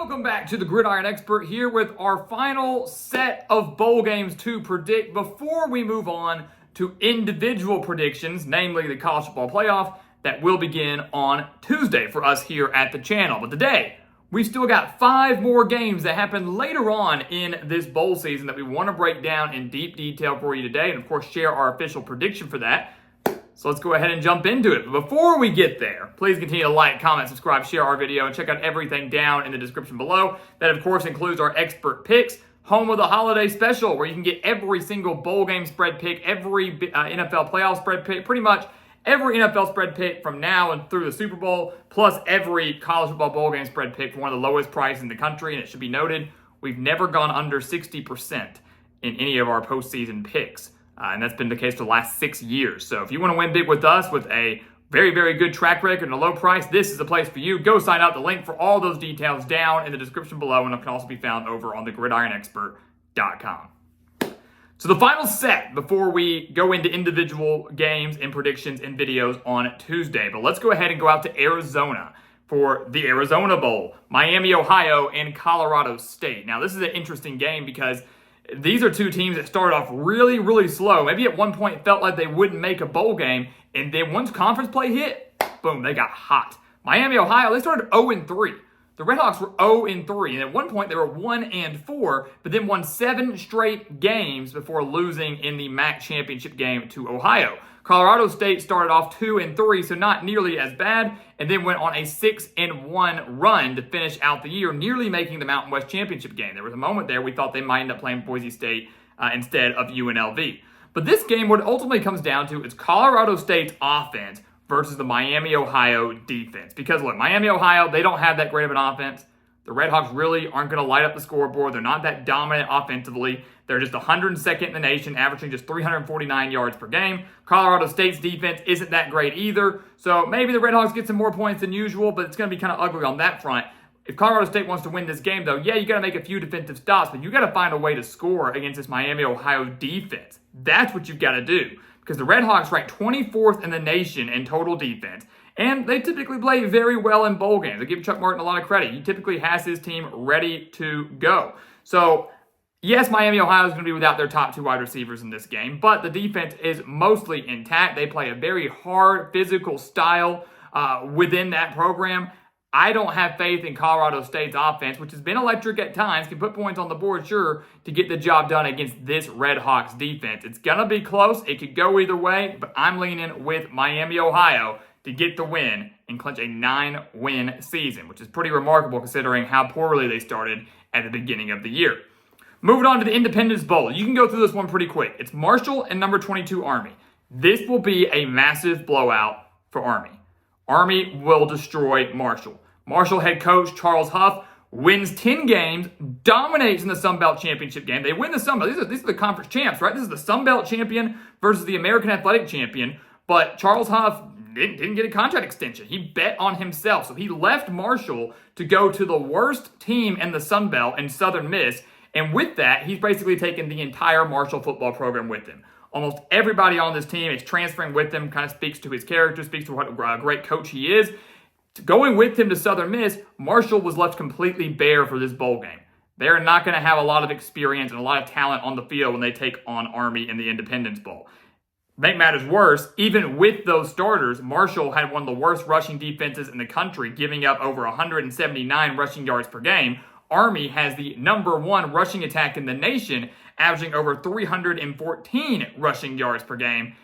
Welcome back to the Gridiron Expert here with our final set of bowl games to predict before we move on to individual predictions, namely the college football playoff that will begin on Tuesday for us here at the channel. But today, we've still got 5 more games that happen later on in this bowl season that we want to break down in deep detail for you today, and of course share our official prediction for that. So let's go ahead and jump into it. But before we get there, please continue to like, comment, subscribe, share our video, and check out everything down in the description below. That, of course, includes our expert picks, home of the holiday special, where you can get every single bowl game spread pick, every NFL playoff spread pick, pretty much every NFL spread pick from now and through the Super Bowl, plus every college football bowl game spread pick for one of the lowest prices in the country. And it should be noted, we've never gone under 60% in any of our postseason picks. And that's been the case for the last 6 years. So if you want to win big with us with a very, very good track record and a low price, this is the place for you. Go sign up. The link for all those details down in the description below, and it can also be found over on thegridironexpert.com. So the final set before we go into individual games and predictions and videos on Tuesday. But let's go ahead and go out to Arizona for the Arizona Bowl, Miami, Ohio, and Colorado State. Now, this is an interesting game because these are two teams that started off really, really slow. Maybe at one point felt like they wouldn't make a bowl game, and then once conference play hit, boom, they got hot. Miami, Ohio, they started 0-3. The Redhawks were 0-3, and at one point they were 1-4, but then won 7 straight games before losing in the MAC championship game to Ohio. Colorado State started off 2-3, so not nearly as bad, and then went on a 6-1 run to finish out the year, nearly making the Mountain West Championship game. There was a moment there we thought they might end up playing Boise State instead of UNLV. But this game, what it ultimately comes down to is Colorado State's offense versus the Miami, Ohio defense. Because look, Miami, Ohio, they don't have that great of an offense. The Redhawks really aren't going to light up the scoreboard. They're not that dominant offensively. They're just 102nd in the nation, averaging just 349 yards per game. Colorado State's defense isn't that great either. So maybe the Redhawks get some more points than usual, but it's going to be kind of ugly on that front. If Colorado State wants to win this game, though, yeah, you got to make a few defensive stops, but you got to find a way to score against this Miami, Ohio defense. That's what you've got to do, because the Redhawks rank 24th in the nation in total defense. And they typically play very well in bowl games. I give Chuck Martin a lot of credit. He typically has his team ready to go. So, yes, Miami, Ohio is going to be without their top 2 wide receivers in this game, but the defense is mostly intact. They play a very hard, physical style within that program. I don't have faith in Colorado State's offense, which has been electric at times, can put points on the board, sure, to get the job done against this Redhawks defense. It's going to be close. It could go either way, but I'm leaning with Miami, Ohio to get the win and clinch a 9-win season, which is pretty remarkable considering how poorly they started at the beginning of the year. Moving on to the Independence Bowl. You can go through this one pretty quick. It's Marshall and number 22 Army. This will be a massive blowout for Army. Army will destroy Marshall. Marshall head coach Charles Huff wins 10 games, dominates in the Sun Belt Championship game. They win the Sun Belt. These are the conference champs, right? This is the Sun Belt champion versus the American Athletic champion. But Charles Huff didn't get a contract extension. He bet on himself. So he left Marshall to go to the worst team in the Sun Belt in Southern Miss. And with that, he's basically taken the entire Marshall football program with him. Almost everybody on this team is transferring with him, kind of speaks to his character, speaks to what a great coach he is. Going with him to Southern Miss, Marshall was left completely bare for this bowl game. They're not going to have a lot of experience and a lot of talent on the field when they take on Army in the Independence Bowl. Make matters worse, even with those starters, Marshall had one of the worst rushing defenses in the country, giving up over 179 rushing yards per game. Army has the number 1 rushing attack in the nation, averaging over 314 rushing yards per game.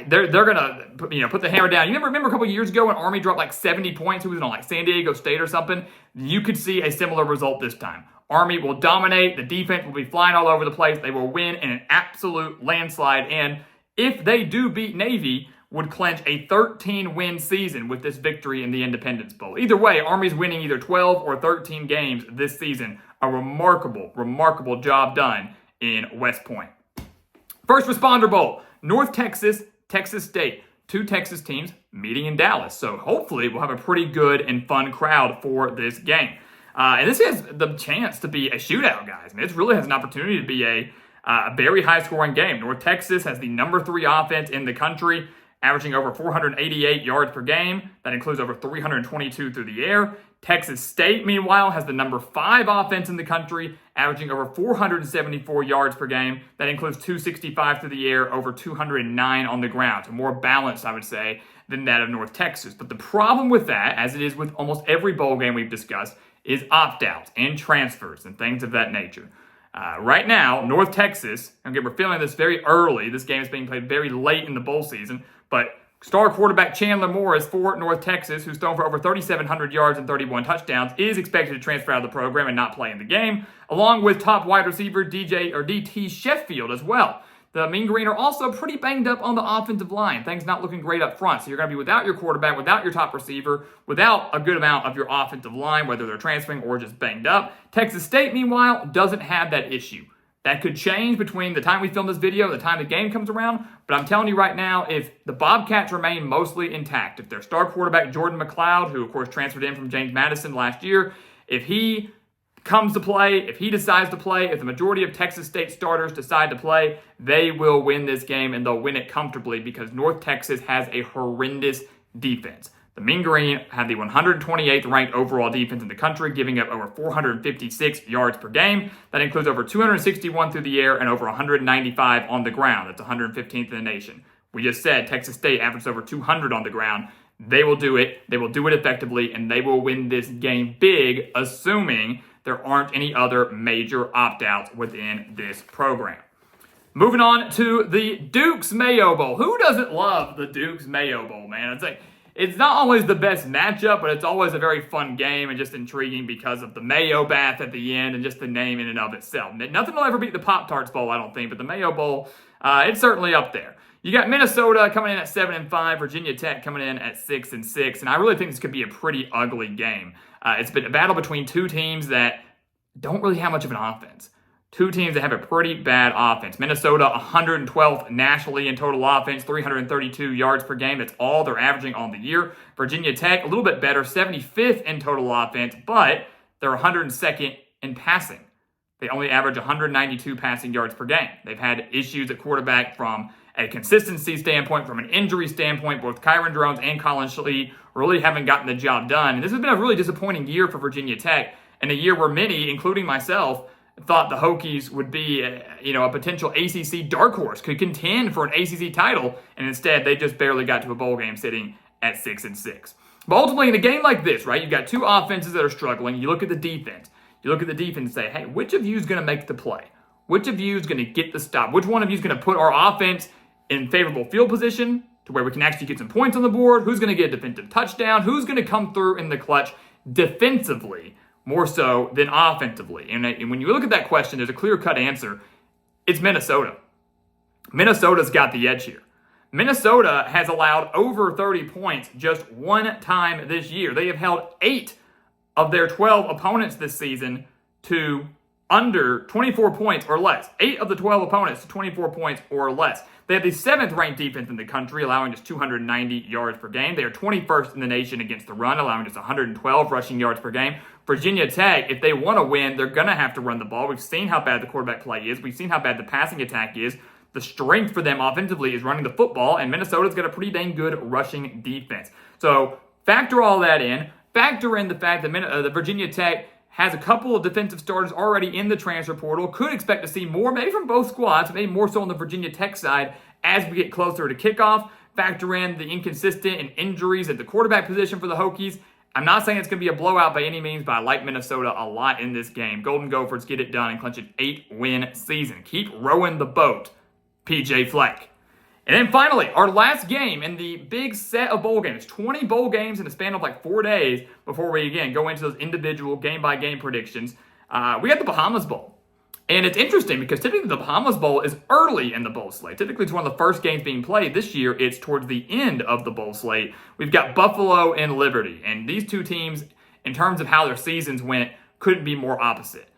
They're gonna put the hammer down. You remember a couple years ago when Army dropped like 70 points? Who was it on, like San Diego State or something? You could see a similar result this time. Army will dominate. The defense will be flying all over the place. They will win in an absolute landslide. And if they do beat Navy, would clinch a 13-win season with this victory in the Independence Bowl. Either way, Army's winning either 12 or 13 games this season. A remarkable, remarkable job done in West Point. First Responder Bowl, North Texas, Texas State. 2 Texas teams meeting in Dallas. So hopefully we'll have a pretty good and fun crowd for this game. And this has the chance to be a shootout, guys. I mean, this really has an opportunity to be a very high-scoring game. North Texas has the number 3 offense in the country, averaging over 488 yards per game. That includes over 322 through the air. Texas State, meanwhile, has the number 5 offense in the country, averaging over 474 yards per game. That includes 265 through the air, over 209 on the ground. So more balanced, I would say, than that of North Texas. But the problem with that, as it is with almost every bowl game we've discussed, is opt-outs and transfers and things of that nature. Right now, North Texas, again, we're feeling this very early. This game is being played very late in the bowl season, but star quarterback Chandler Morris for North Texas, who's thrown for over 3,700 yards and 31 touchdowns, is expected to transfer out of the program and not play in the game, along with top wide receiver DT Sheffield as well. The Mean Green are also pretty banged up on the offensive line. Things not looking great up front. So you're going to be without your quarterback, without your top receiver, without a good amount of your offensive line, whether they're transferring or just banged up. Texas State, meanwhile, doesn't have that issue. That could change between the time we film this video and the time the game comes around. But I'm telling you right now, if the Bobcats remain mostly intact, if their star quarterback Jordan McLeod, who of course transferred in from James Madison last year, if he comes to play, if he decides to play, if the majority of Texas State starters decide to play, they will win this game and they'll win it comfortably because North Texas has a horrendous defense. The Mean Green have the 128th ranked overall defense in the country, giving up over 456 yards per game. That includes over 261 through the air and over 195 on the ground. That's 115th in the nation. We just said Texas State averages over 200 on the ground. They will do it. They will do it effectively, and they will win this game big, assuming there aren't any other major opt-outs within this program. Moving on to the Duke's Mayo Bowl. Who doesn't love the Duke's Mayo Bowl, man? It's not always the best matchup, but it's always a very fun game and just intriguing because of the mayo bath at the end and just the name in and of itself. Nothing will ever beat the Pop-Tarts Bowl, I don't think, but the Mayo Bowl, it's certainly up there. You got Minnesota coming in at 7-5, Virginia Tech coming in at 6-6, and I really think this could be a pretty ugly game. It's been a battle between two teams that don't really have much of an offense. Two teams that have a pretty bad offense. Minnesota, 112th nationally in total offense, 332 yards per game. That's all they're averaging on the year. Virginia Tech, a little bit better, 75th in total offense, but they're 102nd in passing. They only average 192 passing yards per game. They've had issues at quarterback from a consistency standpoint, from an injury standpoint. Both Kyron Drones and Colin Schlee really haven't gotten the job done. And this has been a really disappointing year for Virginia Tech, and a year where many, including myself, thought the Hokies would be a potential ACC dark horse, could contend for an ACC title, and instead they just barely got to a bowl game sitting at 6-6. But ultimately, in a game like this, right, you've got two offenses that are struggling. You look at the defense. You look at the defense and say, hey, which of you is going to make the play? Which of you is going to get the stop? Which one of you is going to put our offense in favorable field position to where we can actually get some points on the board? Who's going to get a defensive touchdown? Who's going to come through in the clutch defensively more so than offensively? And when you look at that question, there's a clear-cut answer. It's Minnesota. Minnesota's got the edge here. Minnesota has allowed over 30 points just one time this year. They have held 8 of their 12 opponents this season to under 24 points or less. 8 of the 12 opponents to 24 points or less. They have the 7th ranked defense in the country, allowing just 290 yards per game. They are 21st in the nation against the run, allowing just 112 rushing yards per game. Virginia Tech, if they want to win, they're going to have to run the ball. We've seen how bad the quarterback play is. We've seen how bad the passing attack is. The strength for them offensively is running the football, and Minnesota's got a pretty dang good rushing defense. So factor all that in. Factor in the fact that the Virginia Tech has a couple of defensive starters already in the transfer portal. Could expect to see more, maybe from both squads, maybe more so on the Virginia Tech side as we get closer to kickoff. Factor in the inconsistent and injuries at the quarterback position for the Hokies. I'm not saying it's going to be a blowout by any means, but I like Minnesota a lot in this game. Golden Gophers get it done and clinch an 8-win season. Keep rowing the boat, PJ Fleck. And then finally, our last game in the big set of bowl games. 20 bowl games in a span of like 4 days before we, again, go into those individual game-by-game predictions. We got the Bahamas Bowl. And it's interesting because typically the Bahamas Bowl is early in the bowl slate. Typically it's one of the first games being played. This year, it's towards the end of the bowl slate. We've got Buffalo and Liberty. And these two teams, in terms of how their seasons went, couldn't be more opposite.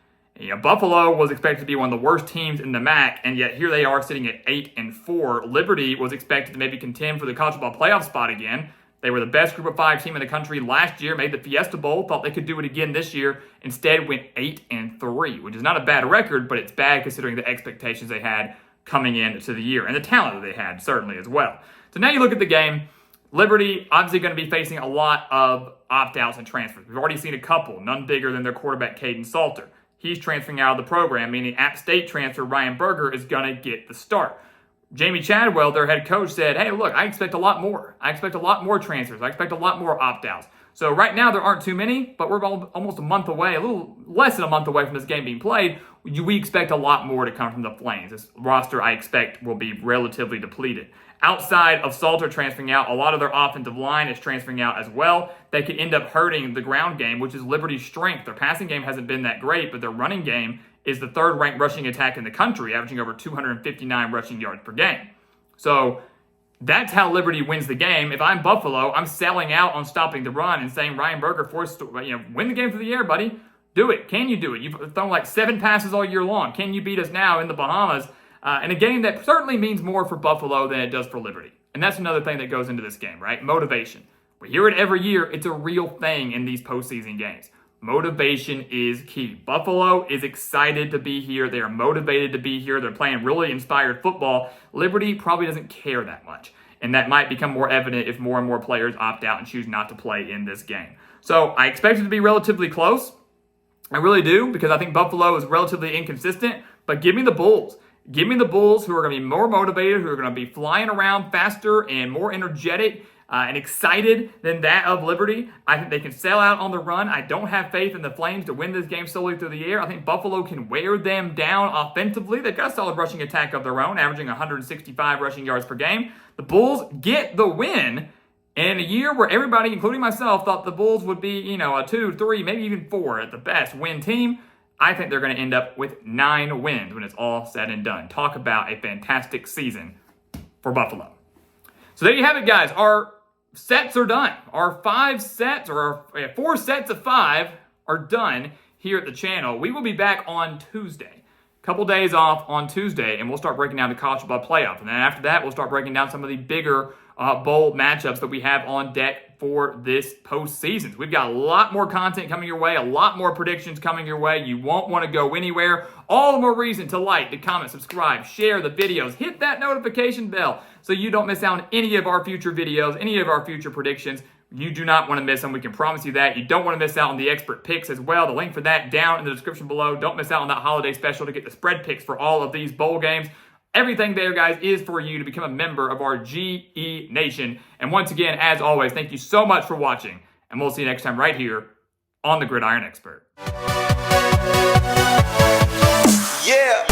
Buffalo was expected to be one of the worst teams in the MAC, and yet here they are sitting at 8-4. Liberty was expected to maybe contend for the college football playoff spot again. They were the best Group of 5 team in the country last year, made the Fiesta Bowl, thought they could do it again this year. Instead, went 8-3, which is not a bad record, but it's bad considering the expectations they had coming into the year, and the talent that they had, certainly, as well. So now you look at the game. Liberty obviously going to be facing a lot of opt-outs and transfers. We've already seen a couple, none bigger than their quarterback, Caden Salter. He's transferring out of the program, meaning App State transfer Ryan Berger is going to get the start. Jamie Chadwell, their head coach, said, hey, look, I expect a lot more. I expect a lot more transfers. I expect a lot more opt-outs. So right now there aren't too many, but we're almost a month away, a little less than a month away from this game being played. We expect a lot more to come from the Flames. This roster, I expect, will be relatively depleted. Outside of Salter transferring out, a lot of their offensive line is transferring out as well. They could end up hurting the ground game, which is Liberty's strength. Their passing game hasn't been that great, but their running game is the third-ranked rushing attack in the country, averaging over 259 rushing yards per game. So that's how Liberty wins the game. If I'm Buffalo, I'm selling out on stopping the run and saying, Ryan Berger, forced to win the game through the air, buddy. Do it. Can you do it? You've thrown like 7 passes all year long. Can you beat us now in the Bahamas? In a game that certainly means more for Buffalo than it does for Liberty. And that's another thing that goes into this game, right? Motivation. We hear it every year. It's a real thing in these postseason games. Motivation is key. Buffalo is excited to be here. They are motivated to be here. They're playing really inspired football. Liberty probably doesn't care that much. And that might become more evident if more and more players opt out and choose not to play in this game. So I expect it to be relatively close. I really do, because I think Buffalo is relatively inconsistent. But give me the Bulls. Give me the Bulls, who are going to be more motivated, who are going to be flying around faster and more energetic and excited than that of Liberty. I think they can sell out on the run. I don't have faith in the Flames to win this game solely through the air. I think Buffalo can wear them down offensively. They've got a solid rushing attack of their own, averaging 165 rushing yards per game. The Bulls get the win in a year where everybody, including myself, thought the Bulls would be, a 2, 3, maybe even 4 at the best win team. I think they're going to end up with 9 wins when it's all said and done. Talk about a fantastic season for Buffalo. So there you have it, guys. Our sets are done. Our 5 sets, or our 4 sets of 5 are done here at the channel. We will be back on Tuesday. A couple days off on Tuesday, and we'll start breaking down the college football playoff. And then after that, we'll start breaking down some of the bigger bowl matchups that we have on deck for this postseason. We've got a lot more content coming your way, a lot more predictions coming your way. You won't want to go anywhere. All the more reason to like, to comment, subscribe, share the videos, hit that notification bell so you don't miss out on any of our future videos, any of our future predictions. You do not want to miss them. We can promise you that. You don't want to miss out on the expert picks as well. The link for that down in the description below. Don't miss out on that holiday special to get the spread picks for all of these bowl games. Everything there, guys, is for you to become a member of our GE Nation. And once again, as always, thank you so much for watching. And we'll see you next time right here on The Gridiron Expert. Yeah.